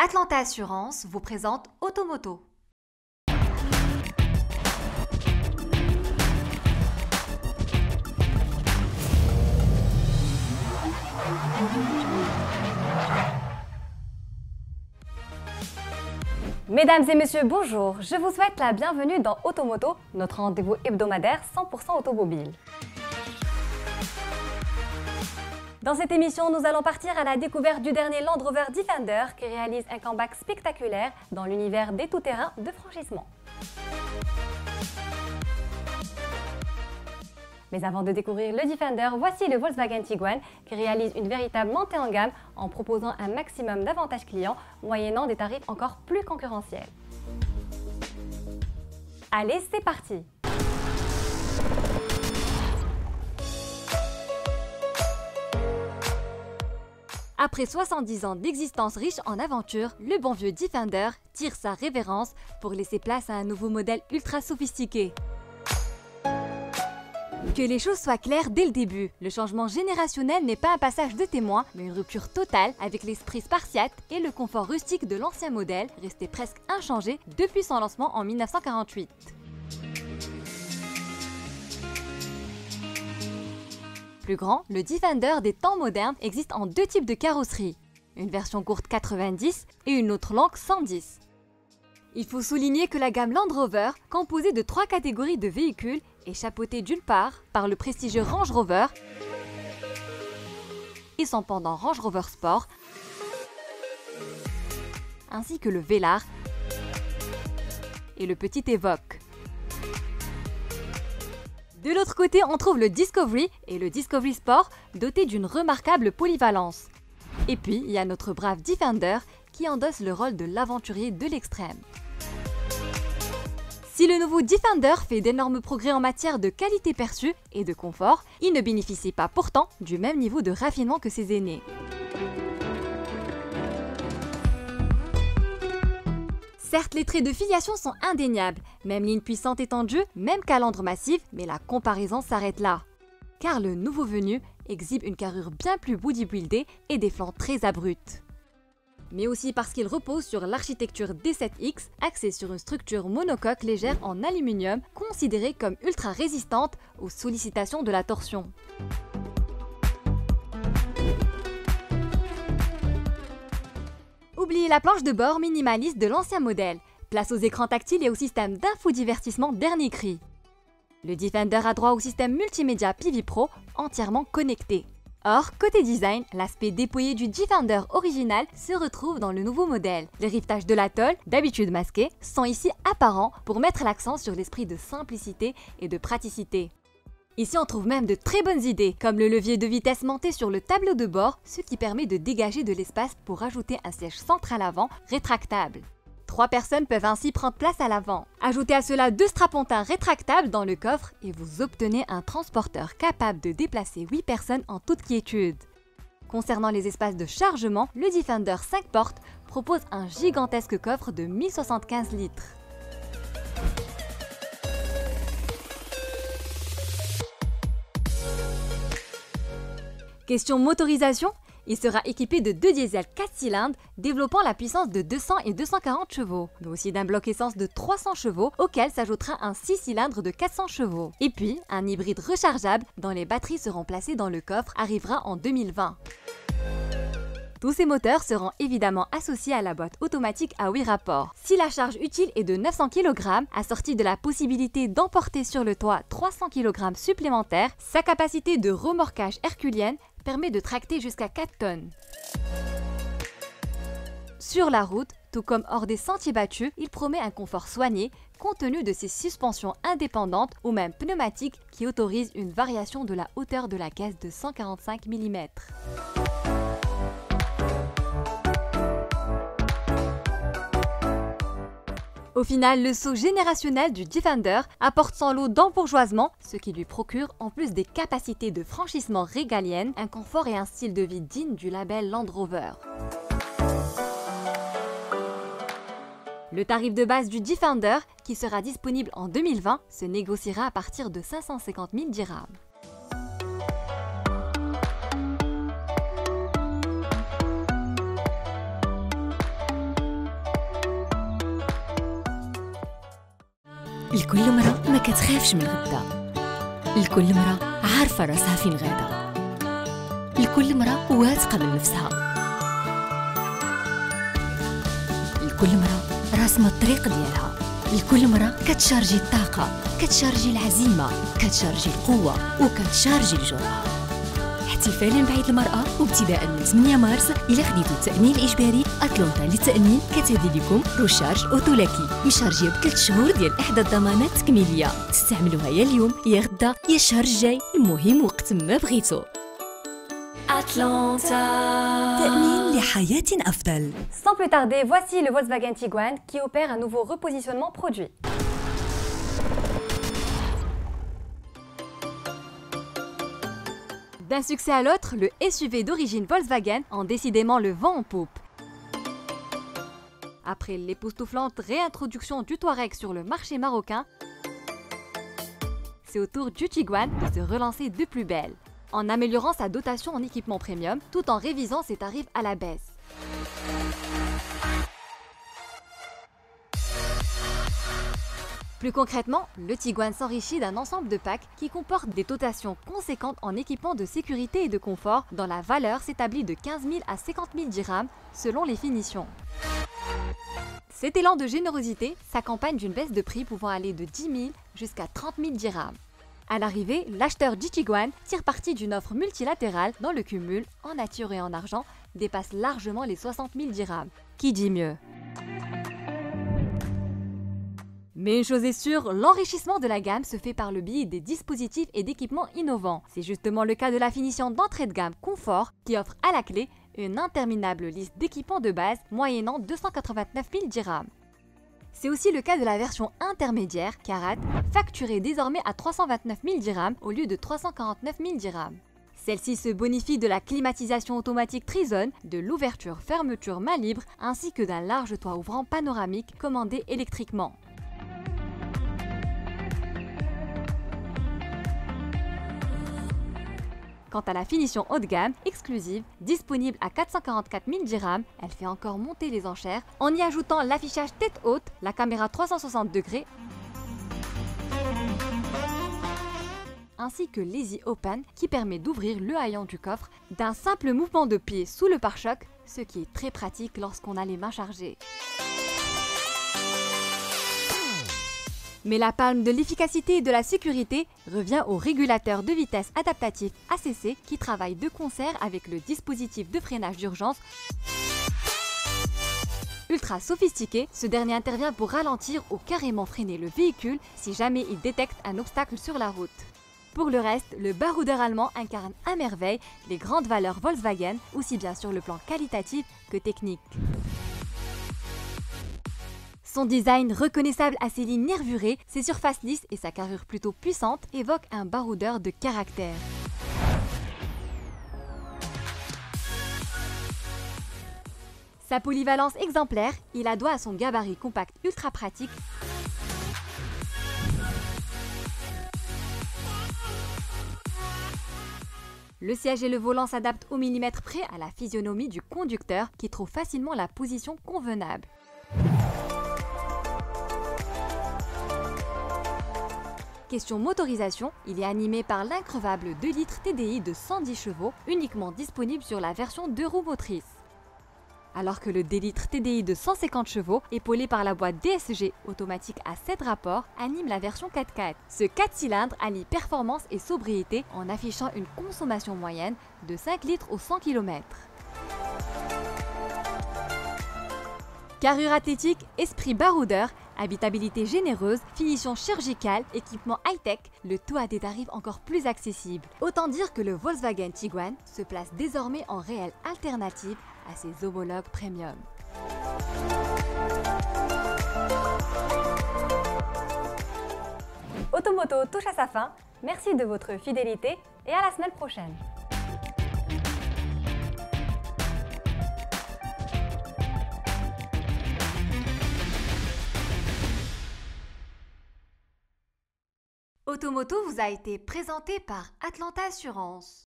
Atlanta Assurance vous présente Automoto. Mesdames et messieurs, bonjour. Je vous souhaite la bienvenue dans Automoto, notre rendez-vous hebdomadaire 100% automobile. Dans cette émission, nous allons partir à la découverte du dernier Land Rover Defender qui réalise un comeback spectaculaire dans l'univers des tout-terrains de franchissement. Mais avant de découvrir le Defender, voici le Volkswagen Tiguan qui réalise une véritable montée en gamme en proposant un maximum d'avantages clients moyennant des tarifs encore plus concurrentiels. Allez, c'est parti! Après 70 ans d'existence riche en aventures, le bon vieux Defender tire sa révérence pour laisser place à un nouveau modèle ultra sophistiqué. Que les choses soient claires dès le début, le changement générationnel n'est pas un passage de témoin, mais une rupture totale avec l'esprit spartiate et le confort rustique de l'ancien modèle, resté presque inchangé depuis son lancement en 1948. Plus grand, le Defender des temps modernes existe en deux types de carrosserie, une version courte 90 et une autre longue 110. Il faut souligner que la gamme Land Rover, composée de 3 catégories de véhicules, est chapeautée d'une part par le prestigieux Range Rover et son pendant Range Rover Sport, ainsi que le Velar et le petit Evoque. De l'autre côté, on trouve le Discovery et le Discovery Sport, dotés d'une remarquable polyvalence. Et puis, il y a notre brave Defender qui endosse le rôle de l'aventurier de l'extrême. Si le nouveau Defender fait d'énormes progrès en matière de qualité perçue et de confort, il ne bénéficie pas pourtant du même niveau de raffinement que ses aînés. Certes, les traits de filiation sont indéniables, même ligne puissante est en jeu, même calandre massive, mais la comparaison s'arrête là. Car le nouveau venu exhibe une carrure bien plus bodybuildée et des flancs très abrupts. Mais aussi parce qu'il repose sur l'architecture D7X, axée sur une structure monocoque légère en aluminium, considérée comme ultra résistante aux sollicitations de la torsion. Oubliez la planche de bord minimaliste de l'ancien modèle, place aux écrans tactiles et au système d'infodivertissement dernier cri. Le Defender a droit au système multimédia PV Pro entièrement connecté. Or, côté design, l'aspect dépouillé du Defender original se retrouve dans le nouveau modèle. Les rivetages de la tôle, d'habitude masqués, sont ici apparents pour mettre l'accent sur l'esprit de simplicité et de praticité. Ici, on trouve même de très bonnes idées, comme le levier de vitesse monté sur le tableau de bord, ce qui permet de dégager de l'espace pour ajouter un siège central avant rétractable. 3 personnes peuvent ainsi prendre place à l'avant. Ajoutez à cela 2 strapontins rétractables dans le coffre et vous obtenez un transporteur capable de déplacer 8 personnes en toute quiétude. Concernant les espaces de chargement, le Defender 5 portes propose un gigantesque coffre de 1075 litres. Question motorisation, il sera équipé de 2 diesels 4 cylindres développant la puissance de 200 et 240 chevaux, mais aussi d'un bloc essence de 300 chevaux auquel s'ajoutera un 6 cylindres de 400 chevaux. Et puis, un hybride rechargeable dont les batteries seront placées dans le coffre arrivera en 2020. Tous ces moteurs seront évidemment associés à la boîte automatique à 8 rapports. Si la charge utile est de 900 kg, assortie de la possibilité d'emporter sur le toit 300 kg supplémentaires, sa capacité de remorquage herculienne permet de tracter jusqu'à 4 tonnes. Sur la route, tout comme hors des sentiers battus, il promet un confort soigné, compte tenu de ses suspensions indépendantes ou même pneumatiques qui autorisent une variation de la hauteur de la caisse de 145 mm. Au final, le saut générationnel du Defender apporte son lot d'embourgeoisement, ce qui lui procure, en plus des capacités de franchissement régaliennes, un confort et un style de vie digne du label Land Rover. Le tarif de base du Defender, qui sera disponible en 2020, se négociera à partir de 550 000 dirhams. لكل مرة ما كتخافش من غدا، لكل مرة عارفة راسها فين غادا، لكل مرة واثقة من نفسها، لكل مرة راسمة الطريق ديالها، لكل مرة كتشارجي الطاقة، كتشارجي العزيمة، كتشارجي القوة وكتشارجي الجرأة. احتفالاً بعيد المرأة وابتداء من 8 مارس إلا خديتو التأمين الإجباري أتلانتا للتأمين كتهدي لكم روشارج أوتولاكي مشارجية ب3 شهور ديال إحدى الضمانات التكميلية، تستعملوها يا اليوم يا غدا يا الشهر الجاي، المهم وقت ما بغيتو. أتلانتا، تأمين لحياة أفضل. Sans plus tarder, voici le Volkswagen Tiguan qui opère un nouveau repositionnement produit. D'un succès à l'autre, le SUV d'origine Volkswagen en décidément le vent en poupe. Après l'époustouflante réintroduction du Touareg sur le marché marocain, c'est au tour du Tiguan de se relancer de plus belle, en améliorant sa dotation en équipement premium tout en révisant ses tarifs à la baisse. Plus concrètement, le Tiguan s'enrichit d'un ensemble de packs qui comportent des dotations conséquentes en équipements de sécurité et de confort dont la valeur s'établit de 15 000 à 50 000 dirhams selon les finitions. Cet élan de générosité s'accompagne d'une baisse de prix pouvant aller de 10 000 jusqu'à 30 000 dirhams. À l'arrivée, l'acheteur du Tiguan tire parti d'une offre multilatérale dont le cumul, en nature et en argent, dépasse largement les 60 000 dirhams. Qui dit mieux? Mais une chose est sûre, l'enrichissement de la gamme se fait par le biais des dispositifs et d'équipements innovants. C'est justement le cas de la finition d'entrée de gamme Confort qui offre à la clé une interminable liste d'équipements de base moyennant 289 000 dirhams. C'est aussi le cas de la version intermédiaire Karat, facturée désormais à 329 000 dirhams au lieu de 349 000 dirhams. Celle-ci se bonifie de la climatisation automatique Trizone, de l'ouverture-fermeture main libre ainsi que d'un large toit ouvrant panoramique commandé électriquement. Quant à la finition haut de gamme, exclusive, disponible à 444 000 dirhams, elle fait encore monter les enchères en y ajoutant l'affichage tête haute, la caméra 360 degrés, ainsi que l'Easy Open qui permet d'ouvrir le haillon du coffre d'un simple mouvement de pied sous le pare-choc, ce qui est très pratique lorsqu'on a les mains chargées. Mais la palme de l'efficacité et de la sécurité revient au régulateur de vitesse adaptatif ACC qui travaille de concert avec le dispositif de freinage d'urgence. Ultra sophistiqué, ce dernier intervient pour ralentir ou carrément freiner le véhicule si jamais il détecte un obstacle sur la route. Pour le reste, le baroudeur allemand incarne à merveille les grandes valeurs Volkswagen, aussi bien sur le plan qualitatif que technique. Son design reconnaissable à ses lignes nervurées, ses surfaces lisses et sa carrure plutôt puissante évoquent un baroudeur de caractère. Sa polyvalence exemplaire, il la doit à son gabarit compact ultra pratique, le siège et le volant s'adaptent au millimètre près à la physionomie du conducteur qui trouve facilement la position convenable. Question motorisation, il est animé par l'increvable 2 litres TDI de 110 chevaux, uniquement disponible sur la version 2 roues motrices. Alors que le 2 litres TDI de 150 chevaux, épaulé par la boîte DSG automatique à 7 rapports, anime la version 4x4. Ce 4 cylindres allie performance et sobriété en affichant une consommation moyenne de 5 litres au 100 km. Carrure athlétique, esprit baroudeur, habitabilité généreuse, finition chirurgicale, équipement high-tech, le tout à des tarifs encore plus accessibles. Autant dire que le Volkswagen Tiguan se place désormais en réelle alternative à ses homologues premium. Automoto touche à sa fin. Merci de votre fidélité et à la semaine prochaine. Automoto vous a été présenté par Atlanta Assurance.